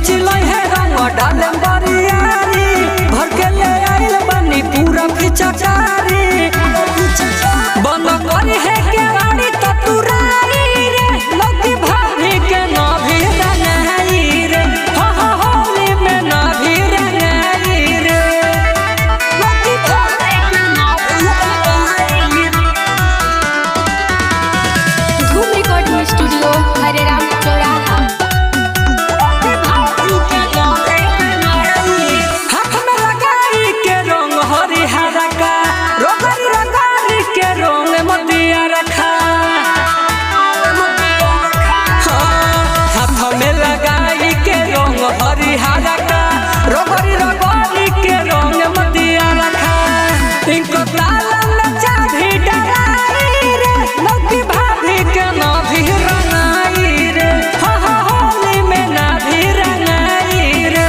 चिलई है रंग डाले बरियारी भर के ले आइल बनी पूरा पिचकारी बंद करी है के गाड़ी तो तुराई रे लगी भाभी के ना भी रंगाई रे हो होली में ना भी रंगाई रे लगी भाभी के ना भी रंगाई रे। धूम रिकॉर्डिंग स्टूडियो हरे राम चौराहा। हाथ में लगाई के रंग हरिहरा का रोगरी रंगारी के रंग मोतिया रखा हाथ में लगाई के रंग हरिहरा का रोगरी रंगारी के रंग मोतिया रखा इनको ताला में चाबी डराई रे लगी भाभी के ना भी रंगाई रे हो होली में ना भी रंगाई रे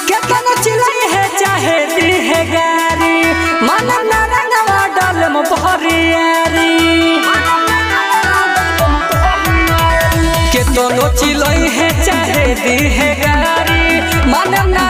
केतना चिलई है चाहे दी है गारी मन न रंगवा डाल म बहरियारी केतनो चिलई है चाहे दी है गारी मन न